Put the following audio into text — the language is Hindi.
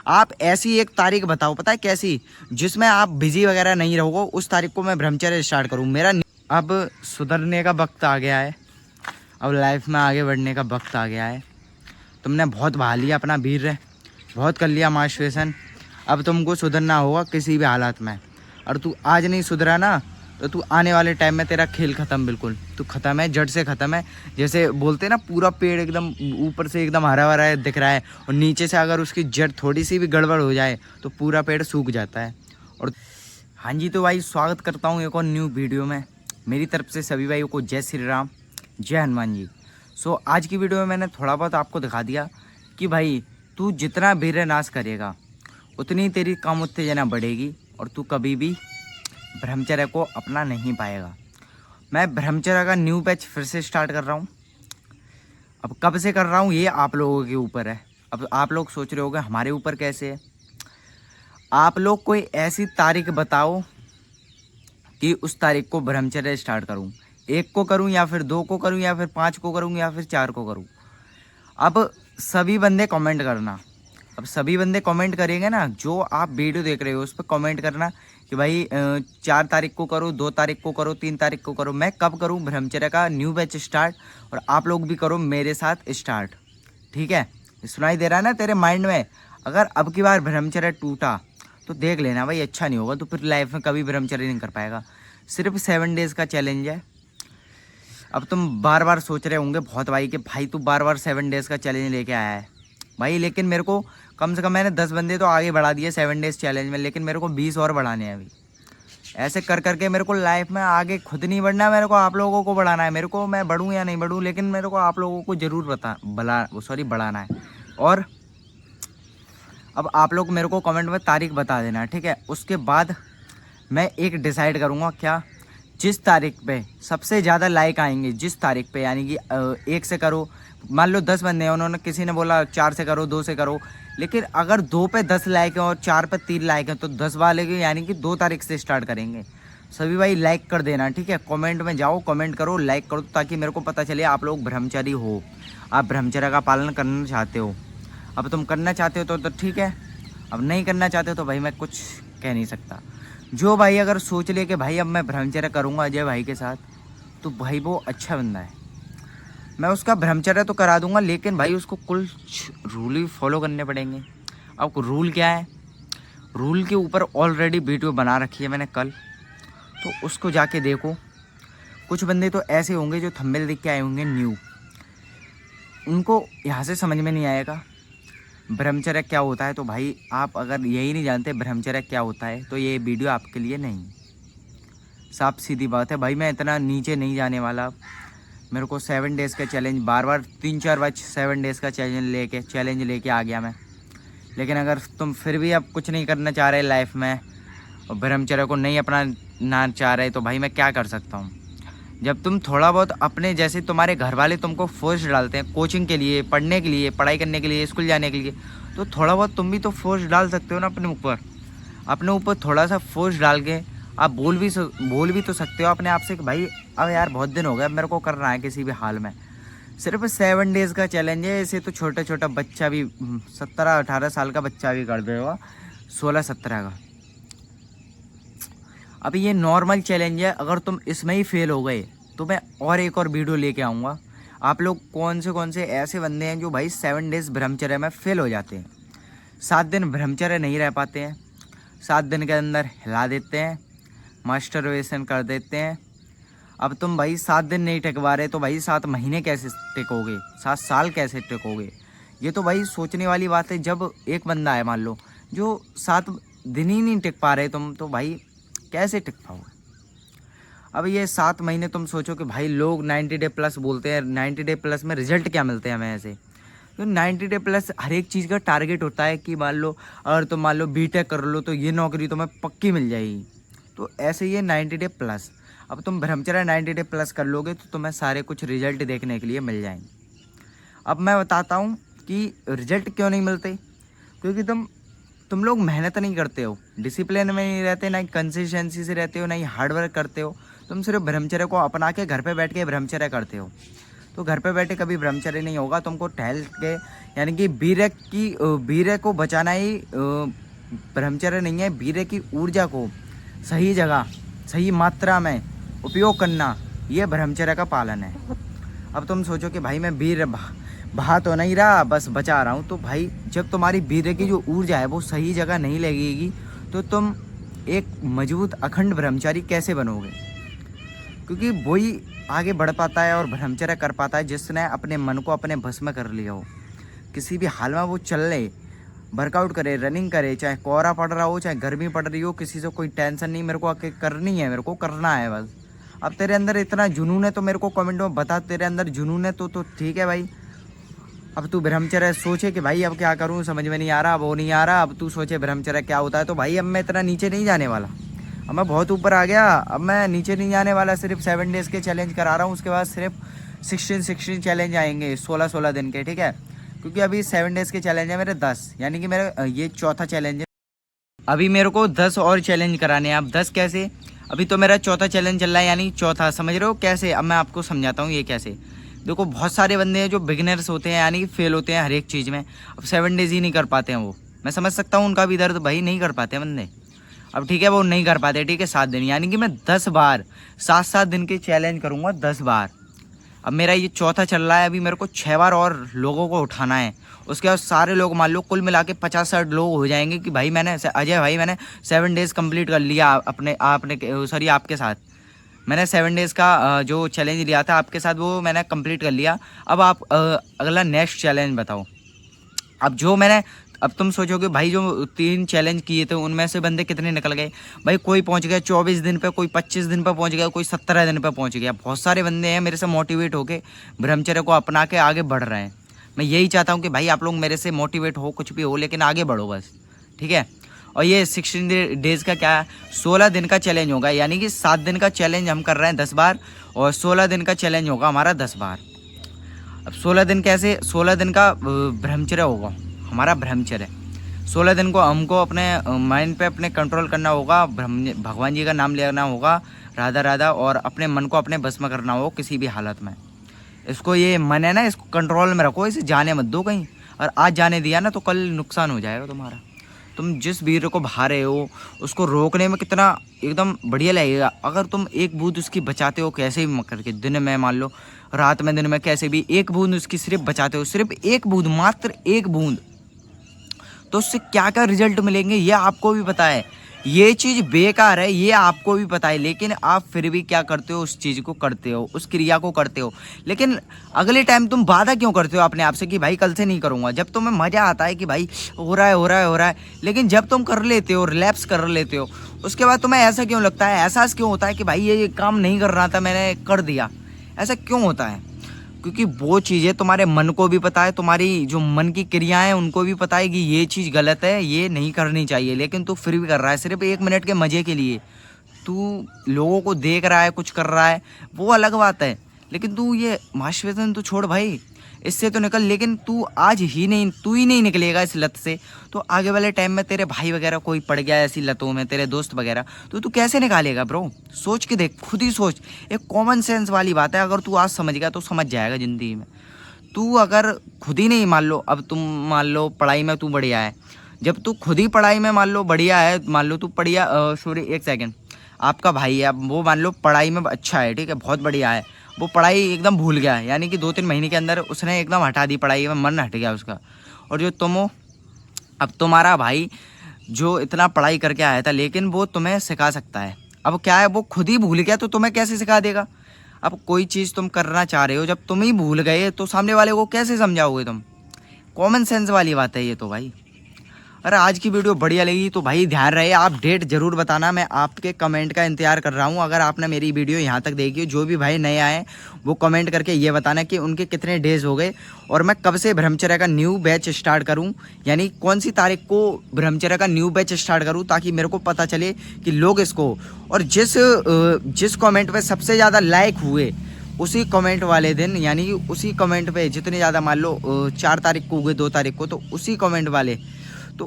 आप ऐसी एक तारीख बताओ, पता है कैसी, जिसमें आप बिजी वगैरह नहीं रहोगे, उस तारीख को मैं ब्रह्मचर्य स्टार्ट करूँ। मेरा अब सुधरने का वक्त आ गया है, अब लाइफ में आगे बढ़ने का वक्त आ गया है। तुमने बहुत बहा लिया अपना वीर, बहुत कर लिया मास्टरबेशन। अब तुमको सुधरना होगा किसी भी हालात में। और तू आज नहीं सुधरा ना तो तू आने वाले टाइम में तेरा खेल ख़त्म, बिल्कुल तू ख़त्म है, जड़ से ख़त्म है। जैसे बोलते हैं ना, पूरा पेड़ एकदम ऊपर से एकदम हरा भरा दिख रहा है और नीचे से अगर उसकी जड़ थोड़ी सी भी गड़बड़ हो जाए तो पूरा पेड़ सूख जाता है। और हाँ जी, तो भाई स्वागत करता हूँ एक और न्यू वीडियो में। मेरी तरफ से सभी भाइयों को जय श्री राम, जय हनुमान जी। सो आज की वीडियो में मैंने थोड़ा बहुत आपको दिखा दिया कि भाई तू जितना वीर्य नाश करेगा उतनी तेरी काम उत्तेजना बढ़ेगी और तू कभी भी ब्रह्मचर्य को अपना नहीं पाएगा। मैं ब्रह्मचर्य का न्यू बैच फिर से स्टार्ट कर रहा हूँ। अब कब से कर रहा हूँ ये आप लोगों के ऊपर है। अब आप लोग सोच रहे होगे हमारे ऊपर कैसे है। आप लोग कोई ऐसी तारीख बताओ कि उस तारीख को ब्रह्मचर्य स्टार्ट करूँ। 1 को करूँ या फिर 2 को करूँ या फिर 5 को करूँ या फिर 4 को करूँ। अब सभी बंदे कमेंट करना। अब सभी बंदे कमेंट करेंगे ना, जो आप वीडियो देख रहे हो उस पर कमेंट करना कि भाई 4 तारीख को करो, 2 तारीख को करो, 3 तारीख को करो। मैं कब करूँ ब्रह्मचर्य का न्यू बैच स्टार्ट, और आप लोग भी करो मेरे साथ स्टार्ट। ठीक है, सुनाई दे रहा है ना तेरे माइंड में। अगर अब की बार ब्रह्मचर्य टूटा तो देख लेना भाई, अच्छा नहीं होगा। तो फिर लाइफ में कभी ब्रह्मचर्य नहीं कर पाएगा। सिर्फ 7 डेज़ का चैलेंज है। अब तुम बार बार सोच रहे होंगे बहुत भाई कि भाई तू बार बार 7 डेज़ का चैलेंज लेके आया है भाई, लेकिन मेरे को कम से कम मैंने 10 बंदे तो आगे बढ़ा दिए 7 डेज़ चैलेंज में, लेकिन मेरे को 20 और बढ़ाने हैं अभी। ऐसे कर करके मेरे को लाइफ में आगे खुद नहीं बढ़ना, मेरे को आप लोगों को बढ़ाना है। मेरे को मैं बढ़ूँ या नहीं बढ़ूँ, लेकिन मेरे को आप लोगों को ज़रूर बढ़ाना है। और अब आप लोग मेरे को कमेंट में तारीख बता देना, ठीक है। उसके बाद मैं एक डिसाइड करूँगा क्या, जिस तारीख पे सबसे ज़्यादा लाइक आएंगे, जिस तारीख पे, यानी कि 1 से करो। मान लो 10 बंदे हैं, उन्होंने किसी ने बोला 4 से करो, 2 से करो, लेकिन अगर 2 पे 10 लाइक है और 4 पे 3 लाइक है तो 10 वाले के यानी कि 2 तारीख से स्टार्ट करेंगे। सभी भाई लाइक कर देना, ठीक है। कमेंट में जाओ, कमेंट करो, लाइक करो, ताकि मेरे को पता चले आप लोग ब्रह्मचारी हो, आप ब्रह्मचर्य का पालन करना चाहते हो। अब तुम करना चाहते हो तो ठीक है, अब नहीं करना चाहते हो तो भाई मैं कुछ कह नहीं सकता। जो भाई अगर सोच ले कि भाई अब मैं ब्रह्मचर्य करूँगा अजय भाई के साथ, तो भाई वो अच्छा बंदा है, मैं उसका ब्रह्मचर्य तो करा दूंगा, लेकिन भाई उसको कुछ रूल ही फॉलो करने पड़ेंगे। अब रूल क्या है, रूल के ऊपर ऑलरेडी वीडियो बना रखी है मैंने कल, तो उसको जाके देखो। कुछ बंदे तो ऐसे होंगे जो थंबनेल देख के आए होंगे न्यू, उनको यहाँ से समझ में नहीं आएगा ब्रह्मचर्य क्या होता है। तो भाई आप अगर यही नहीं जानते ब्रह्मचर्य क्या होता है तो ये वीडियो आपके लिए नहीं। साफ सीधी बात है भाई, मैं इतना नीचे नहीं जाने वाला। मेरे को 7 डेज़ का चैलेंज बार 3-4 बार 7 डेज़ का चैलेंज लेके आ गया मैं। लेकिन अगर तुम फिर भी अब कुछ नहीं करना चाह रहे लाइफ में और ब्रह्मचर्य को नहीं अपनाना चाह रहे, तो भाई मैं क्या कर सकता हूँ। जब तुम थोड़ा बहुत अपने, जैसे तुम्हारे घर वाले तुमको फोर्स डालते हैं कोचिंग के लिए, पढ़ने के लिए, पढ़ाई करने के लिए, स्कूल जाने के लिए, तो थोड़ा बहुत तुम भी तो फोर्स डाल सकते हो ना अपने ऊपर थोड़ा सा फोर्स डाल के आप बोल भी तो सकते हो अपने आप से कि भाई अब यार बहुत दिन हो गए, मेरे को करना है किसी भी हाल में। सिर्फ 7 डेज़ का चैलेंज है। इसे तो छोटा छोटा बच्चा भी, 17-18 साल का बच्चा भी कर देगा, 16-17 का। अब ये नॉर्मल चैलेंज है, अगर तुम इसमें ही फेल हो गए तो मैं और एक और वीडियो लेके आऊँगा। आप लोग कौन से ऐसे बंदे हैं जो भाई 7 डेज़ ब्रह्मचर्य में फेल हो जाते हैं, 7 दिन ब्रह्मचर्य नहीं रह पाते हैं, 7 दिन के अंदर हिला देते हैं, मास्टरबेशन कर देते हैं। अब तुम भाई 7 दिन नहीं टिकवा रहे तो भाई 7 महीने कैसे टिकोगे, 7 साल कैसे टिकोगे। ये तो भाई सोचने वाली बात है। जब एक बंदा है मान लो जो 7 दिन ही नहीं टिक पा रहे तुम, तो भाई कैसे टिक पाओगे। अब ये 7 महीने तुम सोचो कि भाई लोग 90 डे प्लस बोलते हैं, 90 डे प्लस में रिजल्ट क्या मिलते हैं हमें ऐसे। तो 90 डे प्लस हर एक चीज़ का टारगेट होता है कि मान लो अगर तुम मान लो बीटेक कर लो तो ये नौकरी तुम्हें पक्की मिल जाएगी। तो ऐसे ये 90 डे प्लस, अब तुम ब्रह्मचर्य 90 डे प्लस कर लोगे तो तुम्हें सारे कुछ रिजल्ट देखने के लिए मिल जाएंगे। अब मैं बताता हूँ कि रिजल्ट क्यों नहीं मिलते, क्योंकि तुम लोग मेहनत नहीं करते हो, डिसिप्लिन में नहीं रहते, ना ही कंसिस्टेंसी से रहते हो, ना ही हार्डवर्क करते हो। तुम सिर्फ ब्रह्मचर्य को अपना के घर पे बैठ के ब्रह्मचर्य करते हो। तो घर पे बैठे कभी ब्रह्मचर्य नहीं होगा। तुमको टहल के यानी कि वीर्य को बचाना ही ब्रह्मचर्य नहीं है। वीर्य की ऊर्जा को सही जगह सही मात्रा में उपयोग करना, ये ब्रह्मचर्य का पालन है। अब तुम सोचो कि भाई मैं वीर्य बहा तो नहीं रहा, बस बचा रहा हूँ। तो भाई जब तुम्हारी वीर्य की जो ऊर्जा है वो सही जगह नहीं लगेगी तो तुम एक मजबूत अखंड ब्रह्मचारी कैसे बनोगे? क्योंकि वही आगे बढ़ पाता है और ब्रह्मचर्य कर पाता है जिसने अपने मन को अपने बस में कर लिया हो। किसी भी हाल में वो चल ले, वर्कआउट करे, रनिंग करे, चाहे कोहरा पड़ रहा हो चाहे गर्मी पड़ रही हो, किसी से कोई टेंशन नहीं, मेरे को आके करनी है, मेरे को करना है बस। अब तेरे अंदर इतना जुनून है तो मेरे को कमेंट में बता, तेरे अंदर जुनून है तो ठीक है भाई। अब तू ब्रह्मचर्य सोचे कि भाई अब क्या करूं, समझ में नहीं आ रहा, वो नहीं आ रहा, अब तू सोचे ब्रह्मचर्य क्या होता है। तो भाई अब मैं इतना नीचे नहीं जाने वाला, अब मैं बहुत ऊपर आ गया। अब मैं नीचे नहीं जाने वाला, सिर्फ 7 डेज़ के चैलेंज करा रहा हूँ, उसके बाद सिर्फ 16 चैलेंज आएंगे 16 दिन के, ठीक है। क्योंकि अभी 7 डेज़ के चैलेंज है मेरे 10, यानी कि मेरा ये चौथा चैलेंज है। अभी मेरे को 10 और चैलेंज कराने हैं। अब 10 कैसे? अभी तो मेरा चौथा चैलेंज चल रहा है, यानी चौथा, समझ रहे हो कैसे? अब मैं आपको समझाता हूँ ये कैसे। देखो बहुत सारे बंदे हैं जो बिगिनर्स होते हैं, यानी कि फेल होते हैं हर एक चीज़ में। अब 7 डेज़ ही नहीं कर पाते हैं वो, मैं समझ सकता हूँ उनका भी दर्द, भाई नहीं कर पाते बंदे। अब ठीक है वो नहीं कर पाते, ठीक है 7 दिन, यानी कि मैं 10 बार 7 दिन के चैलेंज करूँगा 10 बार। अब मेरा ये चौथा चल रहा है, अभी मेरे को 6 बार और लोगों को उठाना है। उसके बाद सारे लोग मान लो कुल मिला के 50-60 लोग हो जाएंगे कि भाई मैंने अजय भाई मैंने 7 डेज़ कंप्लीट कर लिया आपके साथ। मैंने 7 डेज़ का जो चैलेंज लिया था आपके साथ वो मैंने कंप्लीट कर लिया। अब आप अगला नेक्स्ट चैलेंज बताओ। अब तुम सोचोगे भाई जो 3 चैलेंज किए थे उनमें से बंदे कितने निकल गए? भाई कोई पहुंच गया 24 दिन पे, कोई 25 दिन पे पहुंच गया, कोई 17 दिन पे पहुंच गया। बहुत सारे बंदे हैं मेरे से मोटिवेट होके ब्रह्मचर्य को अपना के आगे बढ़ रहे हैं। मैं यही चाहता हूँ कि भाई आप लोग मेरे से मोटिवेट हो, कुछ भी हो, लेकिन आगे बढ़ो बस, ठीक है। और ये 16 डेज़ का क्या है, 16 दिन का चैलेंज होगा, यानी कि 7 दिन का चैलेंज हम कर रहे हैं 10 बार और 16 दिन का चैलेंज होगा हमारा 10 बार। अब 16 दिन कैसे? 16 दिन का ब्रह्मचर्य होगा हमारा, ब्रह्मचर्य 16 दिन को हमको अपने माइंड पे अपने कंट्रोल करना होगा, भगवान जी का नाम लेना होगा, राधा राधा, और अपने मन को अपने बस में करना होगा किसी भी हालत में। इसको ये मन है ना, इसको कंट्रोल में रखो, इसे जाने मत दो कहीं। और आज जाने दिया ना तो कल नुकसान हो जाएगा तुम्हारा। तुम जिस वीर को भा रहे हो उसको रोकने में कितना एकदम बढ़िया लगेगा अगर तुम एक बूंद उसकी बचाते हो, कैसे भी मकर के, दिन में मान लो, रात में, दिन में, कैसे भी एक बूंद उसकी सिर्फ बचाते हो, सिर्फ एक बूंद, मात्र एक बूंद, तो उससे क्या क्या रिजल्ट मिलेंगे ये आपको भी पता है। ये चीज़ बेकार है ये आपको भी पता है, लेकिन आप फिर भी क्या करते हो, उस चीज़ को करते हो, उस क्रिया को करते हो। लेकिन अगले टाइम तुम वादा क्यों करते हो अपने आप से कि भाई कल से नहीं करूँगा? जब तुम्हें मज़ा आता है कि भाई हो रहा है, लेकिन जब तुम कर लेते हो, रिलैप्स कर लेते हो, उसके बाद तुम्हें ऐसा क्यों लगता है, एहसास क्यों होता है कि भाई ये काम नहीं कर रहा था, मैंने कर दिया? ऐसा क्यों होता है? क्योंकि वो चीज़ें तुम्हारे मन को भी पता है, तुम्हारी जो मन की क्रियाएं उनको भी पता है कि ये चीज़ गलत है, ये नहीं करनी चाहिए, लेकिन तू फिर भी कर रहा है सिर्फ 1 मिनट के मज़े के लिए। तू लोगों को देख रहा है, कुछ कर रहा है, वो अलग बात है, लेकिन तू ये माशवेतन तो छोड़ भाई, इससे तो निकल। लेकिन तू ही नहीं निकलेगा इस लत से, तो आगे वाले टाइम में तेरे भाई वगैरह कोई पड़ गया ऐसी लतों में, तेरे दोस्त वगैरह, तो तू कैसे निकालेगा ब्रो? सोच के देख, खुद ही सोच। एक कॉमन सेंस वाली बात है, अगर तू आज समझ गया तो समझ जाएगा ज़िंदगी में। तू अगर खुद ही नहीं, मान लो अब तुम मान लो पढ़ाई में तू बढ़िया है, जब तू खुद ही पढ़ाई में मान लो बढ़िया है, मान लो तू सॉरी 1 सेकेंड, आपका भाई है, अब वो मान लो पढ़ाई में अच्छा है, ठीक है, बहुत बढ़िया है, वो पढ़ाई एकदम भूल गया, यानी कि 2-3 महीने के अंदर उसने एकदम हटा दी पढ़ाई में, मन हट गया उसका। और जो तुम हो, अब तुम्हारा भाई जो इतना पढ़ाई करके आया था, लेकिन वो तुम्हें सिखा सकता है। अब क्या है, वो खुद ही भूल गया तो तुम्हें कैसे सिखा देगा? अब कोई चीज़ तुम करना चाह रहे हो, जब तुम ही भूल गए तो सामने वाले को कैसे समझाओगे तुम? कॉमन सेंस वाली बात है ये तो भाई। अरे आज की वीडियो बढ़िया लगी तो भाई ध्यान रहे, आप डेट जरूर बताना, मैं आपके कमेंट का इंतजार कर रहा हूँ। अगर आपने मेरी वीडियो यहाँ तक देखी हो, जो भी भाई नए आए वो कमेंट करके ये बताना कि उनके कितने डेज़ हो गए और मैं कब से ब्रह्मचर्य का न्यू बैच स्टार्ट करूँ, यानी कौन सी तारीख को ब्रह्मचर्य का न्यू बैच स्टार्ट करूँ, ताकि मेरे को पता चले कि लोग इसको, और जिस कॉमेंट पर सबसे ज़्यादा लाइक हुए उसी कमेंट वाले दिन, यानी कि उसी कमेंट पे जितने ज़्यादा, मान लो 4 तारीख को हुए, 2 तारीख को, तो उसी कमेंट वाले